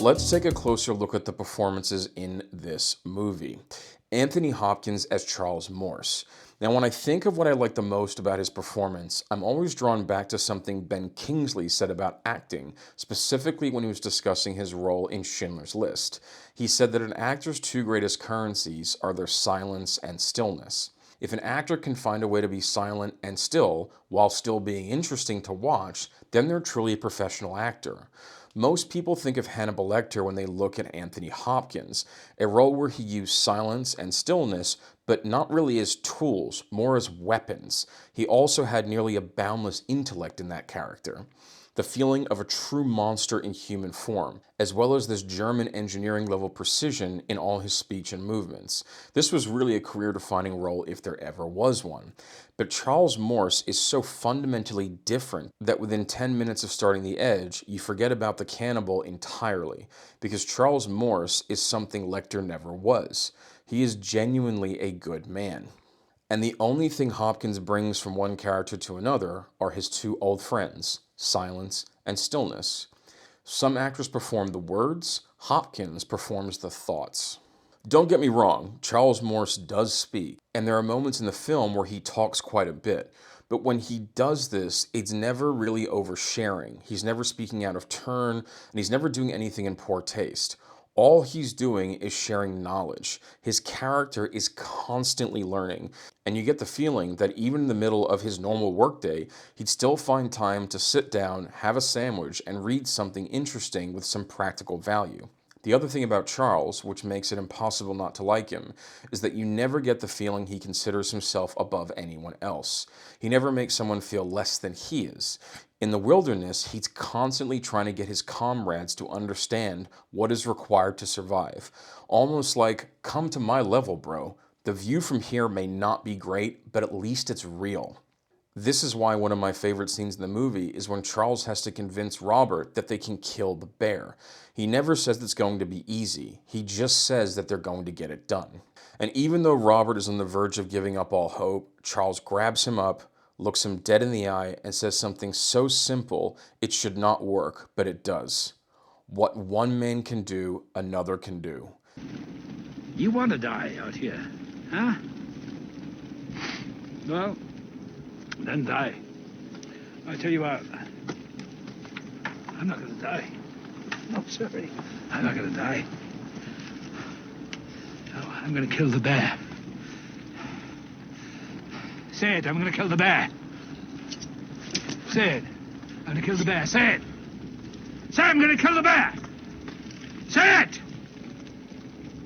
Let's take a closer look at the performances in this movie. Anthony Hopkins as Charles Morse. Now, when I think of what I like the most about his performance, I'm always drawn back to something Ben Kingsley said about acting, specifically when he was discussing his role in Schindler's List. He said that an actor's two greatest currencies are their silence and stillness. If an actor can find a way to be silent and still, while still being interesting to watch, then they're truly a professional actor. Most people think of Hannibal Lecter when they look at Anthony Hopkins, a role where he used silence and stillness, but not really as tools, more as weapons. He also had nearly a boundless intellect in that character. The feeling of a true monster in human form, as well as this German engineering level precision in all his speech and movements. This was really a career-defining role if there ever was one. But Charles Morse is so fundamentally different that within 10 minutes of starting The Edge, you forget about the cannibal entirely, because Charles Morse is something Lecter never was. He is genuinely a good man. And the only thing Hopkins brings from one character to another are his two old friends, silence and stillness. Some actors perform the words, Hopkins performs the thoughts. Don't get me wrong, Charles Morse does speak, and there are moments in the film where he talks quite a bit. But when he does this, it's never really oversharing. He's never speaking out of turn, and he's never doing anything in poor taste. All he's doing is sharing knowledge. His character is constantly learning, and you get the feeling that even in the middle of his normal workday, he'd still find time to sit down, have a sandwich, and read something interesting with some practical value. The other thing about Charles, which makes it impossible not to like him, is that you never get the feeling he considers himself above anyone else. He never makes someone feel less than he is. In the wilderness, he's constantly trying to get his comrades to understand what is required to survive. Almost like, come to my level, bro. The view from here may not be great, but at least it's real. This is why one of my favorite scenes in the movie is when Charles has to convince Robert that they can kill the bear. He never says it's going to be easy. He just says that they're going to get it done. And even though Robert is on the verge of giving up all hope, Charles grabs him up, looks him dead in the eye, and says something so simple it should not work, but it does. What one man can do, another can do. You want to die out here, huh? Well, then die. I tell you what, I'm not gonna die. No, sorry. I'm not gonna die. No, I'm gonna kill the bear. Say it, I'm gonna kill the bear. Say it. I'm gonna kill the bear. Say it. Say I'm gonna kill the bear. Say it!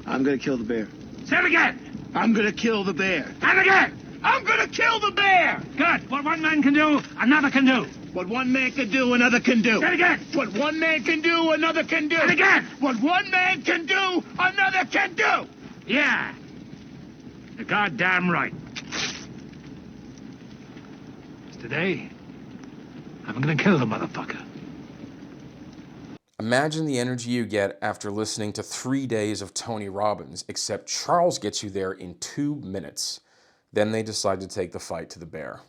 I'm gonna kill the bear. Say it again! I'm gonna kill the bear. And again! I'm gonna kill the bear! Good. What one man can do, another can do. What one man can do, another can do. Say it again! What one man can do, another can do. And again! What one man can do, another can do. Yeah. You're goddamn right. Today, I'm gonna kill the motherfucker. Imagine the energy you get after listening to 3 days of Tony Robbins, except Charles gets you there in 2 minutes. Then they decide to take the fight to the bear.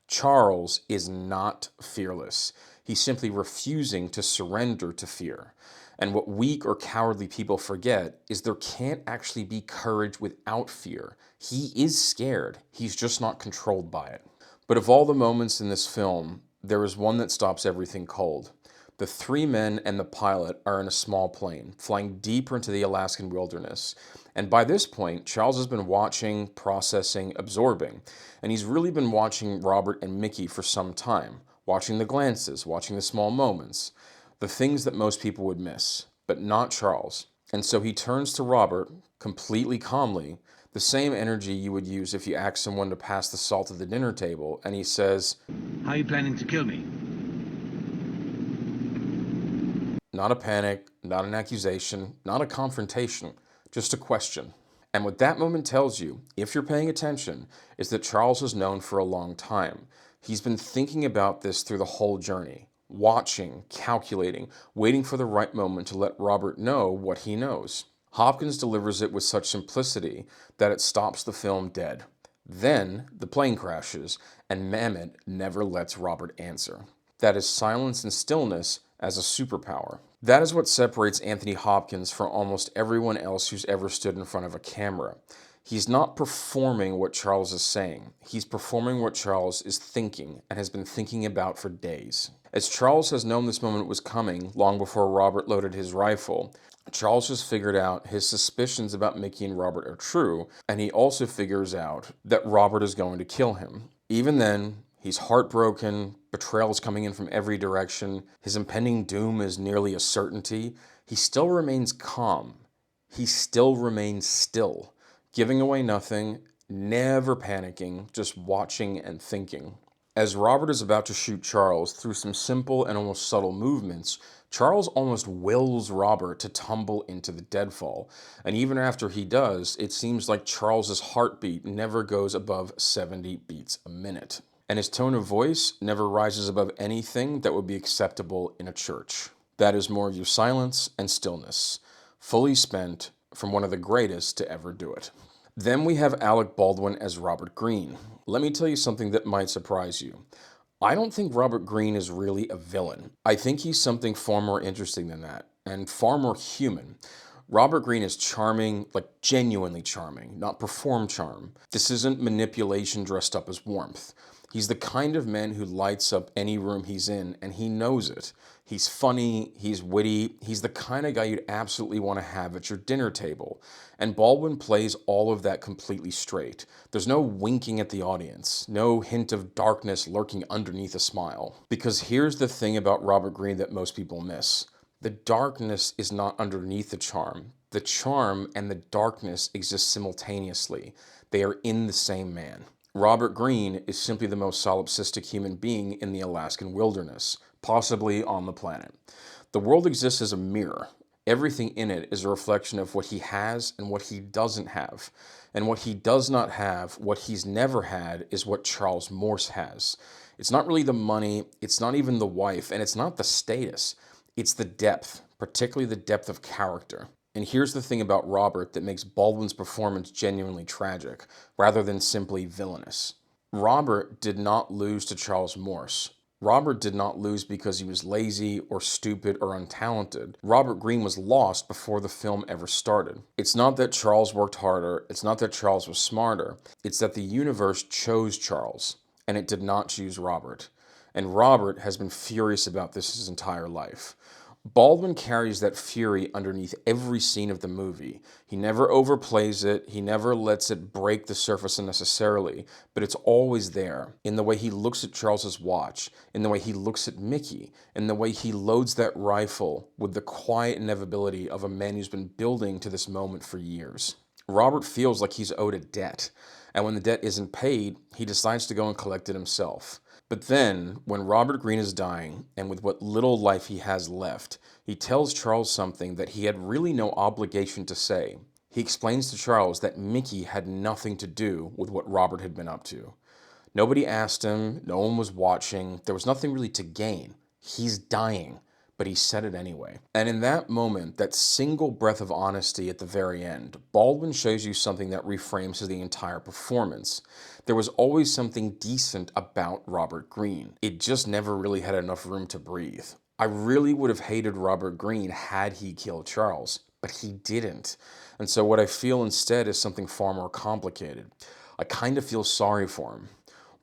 Charles is not fearless. He's simply refusing to surrender to fear. And what weak or cowardly people forget is there can't actually be courage without fear. He is scared. He's just not controlled by it. But of all the moments in this film, there is one that stops everything cold. The 3 men and the pilot are in a small plane, flying deeper into the Alaskan wilderness. And by this point, Charles has been watching, processing, absorbing. And he's really been watching Robert and Mickey for some time, watching the glances, watching the small moments, the things that most people would miss, but not Charles. And so he turns to Robert, completely calmly, the same energy you would use if you asked someone to pass the salt at the dinner table, and he says, How are you planning to kill me? Not a panic, not an accusation, not a confrontation, just a question. And what that moment tells you, if you're paying attention, is that Charles has known for a long time. He's been thinking about this through the whole journey, watching, calculating, waiting for the right moment to let Robert know what he knows. Hopkins delivers it with such simplicity that it stops the film dead. Then the plane crashes, and Mamet never lets Robert answer. That is silence and stillness as a superpower. That is what separates Anthony Hopkins from almost everyone else who's ever stood in front of a camera. He's not performing what Charles is saying. He's performing what Charles is thinking and has been thinking about for days. As Charles has known this moment was coming long before Robert loaded his rifle, Charles has figured out his suspicions about Mickey and Robert are true, and he also figures out that Robert is going to kill him. Even then, he's heartbroken, betrayal is coming in from every direction, his impending doom is nearly a certainty. He still remains calm. He still remains still, giving away nothing, never panicking, just watching and thinking. As Robert is about to shoot Charles through some simple and almost subtle movements, Charles almost wills Robert to tumble into the deadfall. And even after he does, it seems like Charles's heartbeat never goes above 70 beats a minute. And his tone of voice never rises above anything that would be acceptable in a church. That is more of your silence and stillness, fully spent from one of the greatest to ever do it. Then we have Alec Baldwin as Robert Greene. Let me tell you something that might surprise you. I don't think Robert Greene is really a villain. I think he's something far more interesting than that, and far more human. Robert Greene is charming, like genuinely charming, not perform charm. This isn't manipulation dressed up as warmth. He's the kind of man who lights up any room he's in, and he knows it. He's funny, he's witty, he's the kind of guy you'd absolutely want to have at your dinner table. And Baldwin plays all of that completely straight. There's no winking at the audience, no hint of darkness lurking underneath a smile. Because here's the thing about Robert Greene that most people miss. The darkness is not underneath the charm. The charm and the darkness exist simultaneously. They are in the same man. Robert Greene is simply the most solipsistic human being in the Alaskan wilderness, possibly on the planet. The world exists as a mirror. Everything in it is a reflection of what he has and what he doesn't have. And what he does not have, what he's never had, is what Charles Morse has. It's not really the money, it's not even the wife, and it's not the status. It's the depth, particularly the depth of character. And here's the thing about Robert that makes Baldwin's performance genuinely tragic, rather than simply villainous. Robert did not lose to Charles Morse. Robert did not lose because he was lazy or stupid or untalented. Robert Greene was lost before the film ever started. It's not that Charles worked harder, it's not that Charles was smarter, it's that the universe chose Charles, and it did not choose Robert. And Robert has been furious about this his entire life. Baldwin carries that fury underneath every scene of the movie. He never overplays it, he never lets it break the surface unnecessarily, but it's always there, in the way he looks at Charles's watch, in the way he looks at Mickey, in the way he loads that rifle with the quiet inevitability of a man who's been building to this moment for years. Robert feels like he's owed a debt, and when the debt isn't paid, he decides to go and collect it himself. But then, when Robert Greene is dying, and with what little life he has left, he tells Charles something that he had really no obligation to say. He explains to Charles that Mickey had nothing to do with what Robert had been up to. Nobody asked him, no one was watching, there was nothing really to gain. He's dying, but he said it anyway. And in that moment, that single breath of honesty at the very end, Baldwin shows you something that reframes the entire performance. There was always something decent about Robert Greene. It just never really had enough room to breathe. I really would have hated Robert Greene had he killed Charles, but he didn't. And so what I feel instead is something far more complicated. I kind of feel sorry for him.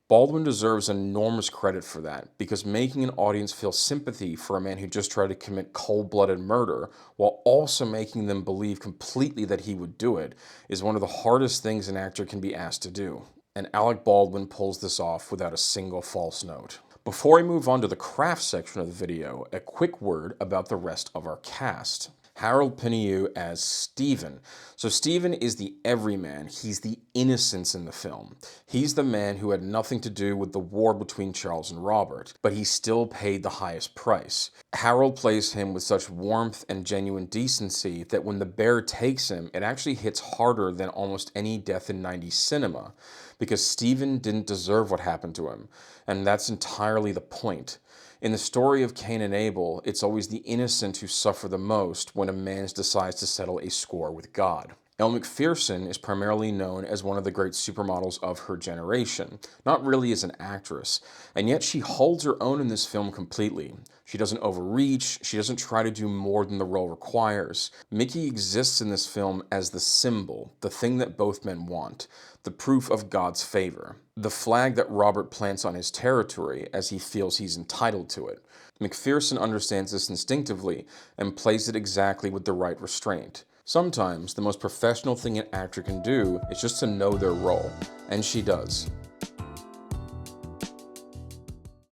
Baldwin deserves enormous credit for that, because making an audience feel sympathy for a man who just tried to commit cold-blooded murder, while also making them believe completely that he would do it, is one of the hardest things an actor can be asked to do. And Alec Baldwin pulls this off without a single false note. Before I move on to the craft section of the video, a quick word about the rest of our cast. Harold Piniou as Stephen. So Stephen is the everyman. He's the innocence in the film. He's the man who had nothing to do with the war between Charles and Robert, but he still paid the highest price. Harold plays him with such warmth and genuine decency that when the bear takes him, it actually hits harder than almost any death in 90s cinema, because Stephen didn't deserve what happened to him, and that's entirely the point. In the story of Cain and Abel, it's always the innocent who suffer the most when a man decides to settle a score with God. Elle Macpherson is primarily known as one of the great supermodels of her generation, not really as an actress, and yet she holds her own in this film completely. She doesn't overreach, she doesn't try to do more than the role requires. Mickey exists in this film as the symbol, the thing that both men want, the proof of God's favor, the flag that Robert plants on his territory as he feels he's entitled to it. Macpherson understands this instinctively and plays it exactly with the right restraint. Sometimes, the most professional thing an actor can do is just to know their role, and she does.